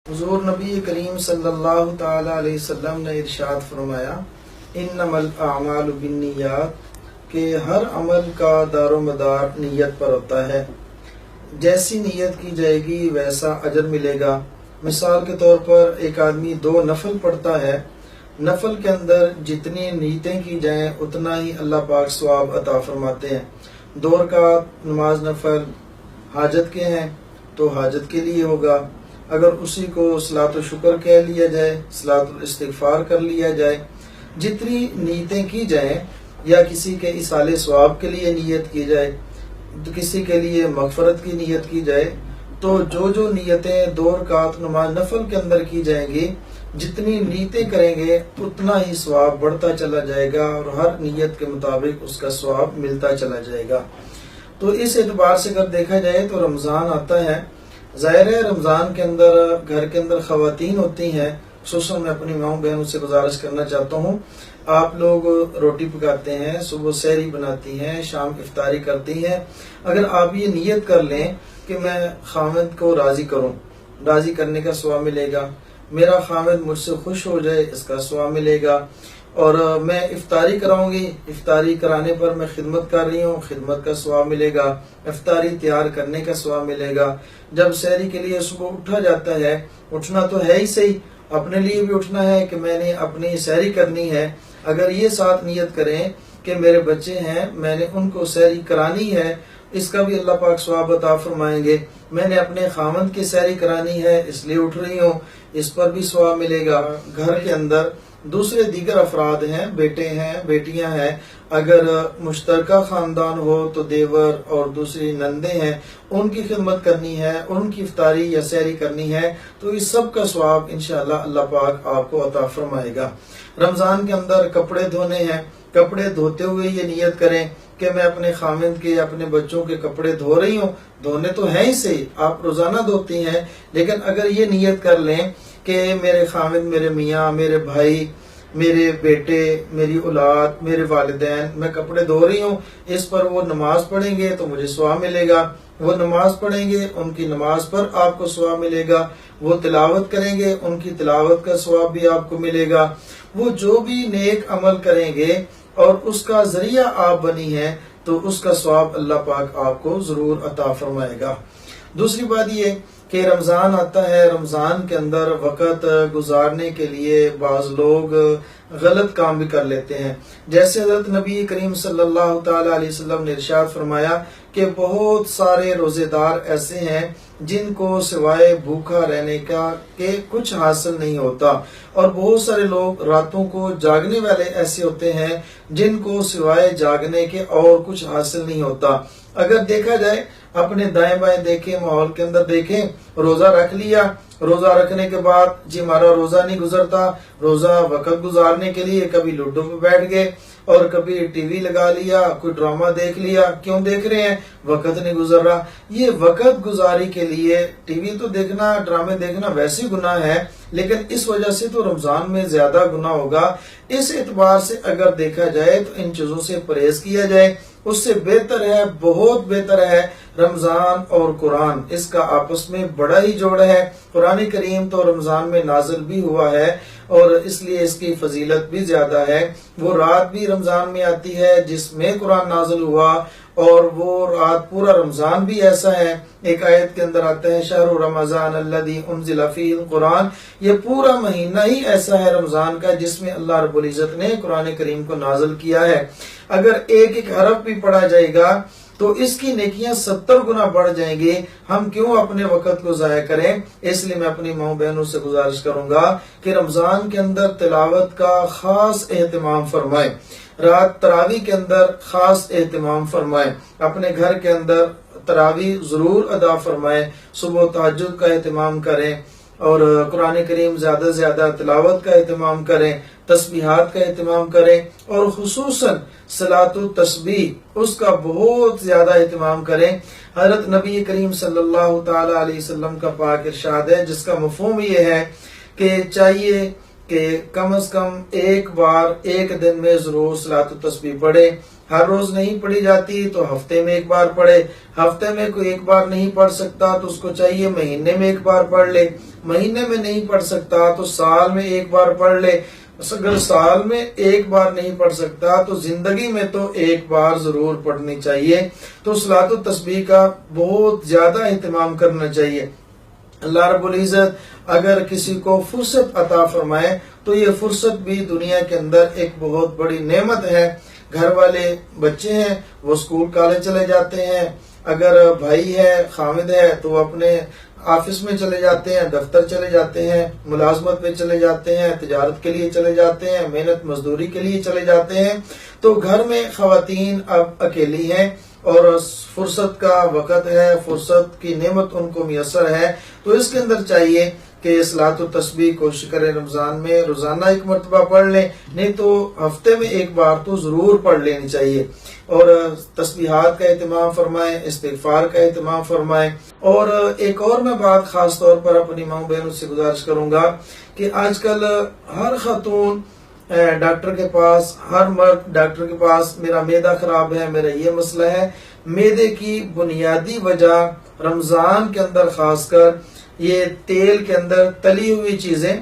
حضور نبی کریم صلی اللہ تعالی علیہ وسلم نے ارشاد فرمایا انما الاعمال بالنیات کہ ہر عمل کا دار و مدار نیت پر ہوتا ہے. جیسی نیت کی جائے گی ویسا اجر ملے گا. مثال کے طور پر ایک آدمی 2 نفل پڑھتا ہے، نفل کے اندر جتنی نیتیں کی جائیں اتنا ہی اللہ پاک ثواب عطا فرماتے ہیں. 2 رکعت نماز نفل حاجت کے ہیں تو حاجت کے لیے ہوگا. اگر اسی کو صلاۃ و شکر کہہ لیا جائے، صلاۃ الاستغفار کر لیا جائے، جتنی نیتیں کی جائیں یا کسی کے ایصال ثواب کے لیے نیت کی جائے، کسی کے لیے مغفرت کی نیت کی جائے، تو جو نیتیں 2 رکعت نماز نفل کے اندر کی جائیں گی، جتنی نیتیں کریں گے اتنا ہی ثواب بڑھتا چلا جائے گا اور ہر نیت کے مطابق اس کا ثواب ملتا چلا جائے گا. تو اس اعتبار سے اگر دیکھا جائے تو رمضان آتا ہے. ظاہر ہے رمضان کے اندر گھر کے اندر خواتین ہوتی ہیں، خصوصاً میں اپنی ماؤں بہنوں سے گزارش کرنا چاہتا ہوں، آپ لوگ روٹی پکاتے ہیں، صبح سحری بناتی ہیں، شام افطاری کرتی ہیں. اگر آپ یہ نیت کر لیں کہ میں خاوند کو راضی کروں، راضی کرنے کا ثواب ملے گا، میرا خاوند مجھ سے خوش ہو جائے اس کا ثواب ملے گا، اور میں افطاری کراؤں گی، افطاری کرانے پر میں خدمت کر رہی ہوں، خدمت کا ثواب ملے گا، افطاری تیار کرنے کا ثواب ملے گا. جب سحری کے لیے صبح اٹھا جاتا ہے، اٹھنا تو ہے ہی صحیح، اپنے لیے بھی اٹھنا ہے کہ میں نے اپنی سحری کرنی ہے. اگر یہ ساتھ نیت کریں کہ میرے بچے ہیں، میں نے ان کو سحری کرانی ہے، اس کا بھی اللہ پاک ثواب عطا فرمائیں گے. میں نے اپنے خاوند کی سحری کرانی ہے اس لیے اٹھ رہی ہوں، اس پر بھی ثواب ملے گا. گھر کے اندر دوسرے دیگر افراد ہیں، بیٹے ہیں، بیٹیاں ہیں، اگر مشترکہ خاندان ہو تو دیور اور دوسری نندیں ہیں، ان کی خدمت کرنی ہے، ان کی افطاری یا سحری کرنی ہے، تو اس سب کا ثواب انشاءاللہ اللہ پاک آپ کو عطا فرمائے گا. رمضان کے اندر کپڑے دھونے ہیں، کپڑے دھوتے ہوئے یہ نیت کریں کہ میں اپنے خاوند کے، اپنے بچوں کے کپڑے دھو رہی ہوں. دھونے تو ہیں ہی صحیح، آپ روزانہ دھوتی ہیں، لیکن اگر یہ نیت کر لیں کہ میرے خاوند، میرے میاں، میرے بھائی، میرے بیٹے، میری اولاد، میرے والدین، میں کپڑے دھو رہی ہوں، اس پر وہ نماز پڑھیں گے تو مجھے ثواب ملے گا. وہ نماز پڑھیں گے، ان کی نماز پر آپ کو ثواب ملے گا. وہ تلاوت کریں گے، ان کی تلاوت کا ثواب بھی آپ کو ملے گا. وہ جو بھی نیک عمل کریں گے اور اس کا ذریعہ آپ بنی ہیں تو اس کا ثواب اللہ پاک آپ کو ضرور عطا فرمائے گا. دوسری بات یہ کہ رمضان آتا ہے، رمضان کے اندر وقت گزارنے کے لیے بعض لوگ غلط کام بھی کر لیتے ہیں. جیسے حضرت نبی کریم صلی اللہ تعالی علیہ وسلم نے ارشاد فرمایا کہ بہت سارے روزے دار ایسے ہیں جن کو سوائے بھوکا رہنے کا کہ کچھ حاصل نہیں ہوتا، اور بہت سارے لوگ راتوں کو جاگنے والے ایسے ہوتے ہیں جن کو سوائے جاگنے کے اور کچھ حاصل نہیں ہوتا. اگر دیکھا جائے اپنے دائیں بائیں دیکھیں، ماحول کے اندر دیکھیں، روزہ رکھ لیا، روزہ رکھنے کے بعد جی ہمارا روزہ نہیں گزرتا، روزہ وقت گزارنے کے لیے کبھی لوڈو پہ بیٹھ گئے اور کبھی ٹی وی لگا لیا، کوئی ڈرامہ دیکھ لیا. کیوں دیکھ رہے ہیں؟ وقت نہیں گزر رہا. یہ وقت گزاری کے لیے ٹی وی تو دیکھنا، ڈرامے دیکھنا ویسے گناہ ہے، لیکن اس وجہ سے تو رمضان میں زیادہ گناہ ہوگا. اس اعتبار سے اگر دیکھا جائے تو ان چیزوں سے پرہیز کیا جائے. اس سے بہتر ہے، بہت بہتر ہے رمضان اور قرآن، اس کا آپس میں بڑا ہی جوڑ ہے. قرآن کریم تو رمضان میں نازل بھی ہوا ہے اور اس لیے اس کی فضیلت بھی زیادہ ہے. وہ رات بھی رمضان میں آتی ہے جس میں قرآن نازل ہوا، اور وہ رات پورا رمضان بھی ایسا ہے. ایک آیت کے اندر آتا ہے شہر رمضان الذی انزل فیہ القرآن، یہ پورا مہینہ ہی ایسا ہے رمضان کا جس میں اللہ رب العزت نے قرآن کریم کو نازل کیا ہے. اگر ایک ایک حرف بھی پڑھا جائے گا تو اس کی نیکیاں 70 گنا بڑھ جائیں گی. ہم کیوں اپنے وقت کو ضائع کریں؟ اس لیے میں اپنی ماؤں بہنوں سے گزارش کروں گا کہ رمضان کے اندر تلاوت کا خاص اہتمام فرمائیں، رات تراویح کے اندر خاص اہتمام فرمائیں، اپنے گھر کے اندر تراویح ضرور ادا فرمائیں، صبح تہجد کا اہتمام کریں اور قرآن کریم زیادہ سے زیادہ تلاوت کا اہتمام کریں، تسبیحات کا اہتمام کریں، اور خصوصاً صلاۃ التسبیح اس کا بہت زیادہ اہتمام کریں. حضرت نبی کریم صلی اللہ تعالی علیہ وسلم کا پاک ارشاد ہے جس کا مفہوم یہ ہے کہ چاہیے کہ کم از کم ایک بار ایک دن میں ضرور صلاۃ التسبیح پڑھیں. ہر روز نہیں پڑھی جاتی تو ہفتے میں ایک بار پڑھے، ہفتے میں کوئی ایک بار نہیں پڑھ سکتا تو اس کو چاہیے مہینے میں ایک بار پڑھ لے، مہینے میں نہیں پڑھ سکتا تو سال میں ایک بار پڑھ لے، اگر سال میں ایک بار نہیں پڑھ سکتا تو زندگی میں تو ایک بار ضرور پڑھنی چاہیے۔ تو صلاۃ و تسبیح کا بہت زیادہ اہتمام کرنا چاہیے۔ اللہ رب العزت اگر کسی کو فرصت عطا فرمائے تو یہ فرصت بھی دنیا کے اندر ایک بہت بڑی نعمت ہے۔ گھر والے بچے ہیں وہ اسکول کالج چلے جاتے ہیں، اگر بھائی ہے خامد ہے تو وہ اپنے آفس میں چلے جاتے ہیں، دفتر چلے جاتے ہیں، ملازمت میں چلے جاتے ہیں، تجارت کے لیے چلے جاتے ہیں، محنت مزدوری کے لیے چلے جاتے ہیں۔ تو گھر میں خواتین اب اکیلی ہیں اور فرصت کا وقت ہے، فرصت کی نعمت ان کو میسر ہے، تو اس کے اندر چاہیے کہ صلاۃ و تسبیح کوشش کریں رمضان میں روزانہ ایک مرتبہ پڑھ لیں، نہیں تو ہفتے میں ایک بار تو ضرور پڑھ لینی چاہیے، اور تسبیحات کا اہتمام فرمائیں، استغفار کا اہتمام فرمائیں۔ اور ایک اور میں بات خاص طور پر اپنی ماں بہنوں سے گزارش کروں گا کہ آج کل ہر خاتون ڈاکٹر کے پاس، ہر مرد ڈاکٹر کے پاس، میرا معدہ خراب ہے، میرا یہ مسئلہ ہے۔ معدے کی بنیادی وجہ رمضان کے اندر خاص کر یہ تیل کے اندر تلی ہوئی چیزیں،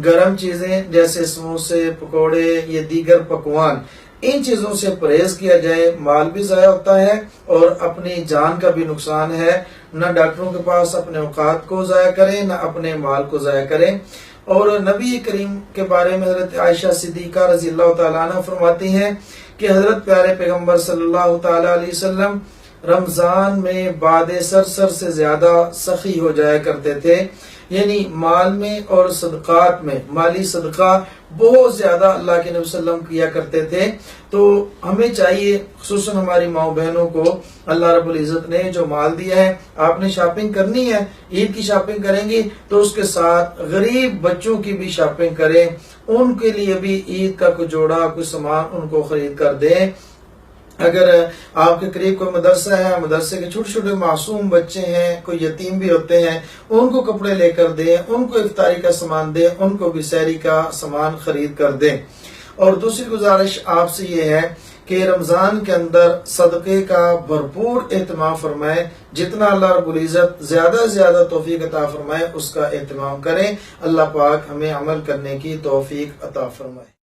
گرم چیزیں جیسے سموسے، پکوڑے، یہ دیگر پکوان، ان چیزوں سے پرہیز کیا جائے۔ مال بھی ضائع ہوتا ہے اور اپنی جان کا بھی نقصان ہے۔ نہ ڈاکٹروں کے پاس اپنے اوقات کو ضائع کریں، نہ اپنے مال کو ضائع کریں۔ اور نبی کریم کے بارے میں حضرت عائشہ صدیقہ رضی اللہ تعالیٰ عنہ فرماتی ہیں کہ حضرت پیارے پیغمبر صلی اللہ تعالیٰ علیہ وسلم رمضان میں باد سرسر سے زیادہ سخی ہو جایا کرتے تھے، یعنی مال میں اور صدقات میں، مالی صدقہ بہت زیادہ اللہ کے نبی صلی اللہ علیہ وسلم کیا کرتے تھے۔ تو ہمیں چاہیے، خصوصاً ہماری ماں بہنوں کو، اللہ رب العزت نے جو مال دیا ہے، آپ نے شاپنگ کرنی ہے، عید کی شاپنگ کریں گی تو اس کے ساتھ غریب بچوں کی بھی شاپنگ کریں، ان کے لیے بھی عید کا کوئی جوڑا، کوئی سامان ان کو خرید کر دیں۔ اگر آپ کے قریب کوئی مدرسہ ہے، مدرسے کے چھوٹے چھوٹے معصوم بچے ہیں، کوئی یتیم بھی ہوتے ہیں، ان کو کپڑے لے کر دیں، ان کو افطاری کا سامان دیں، ان کو بھی سحری کا سامان خرید کر دیں۔ اور دوسری گزارش آپ سے یہ ہے کہ رمضان کے اندر صدقے کا بھرپور اہتمام فرمائیں، جتنا اللہ رب العزت زیادہ سے زیادہ توفیق عطا فرمائے اس کا اہتمام کریں۔ اللہ پاک ہمیں عمل کرنے کی توفیق عطا فرمائے۔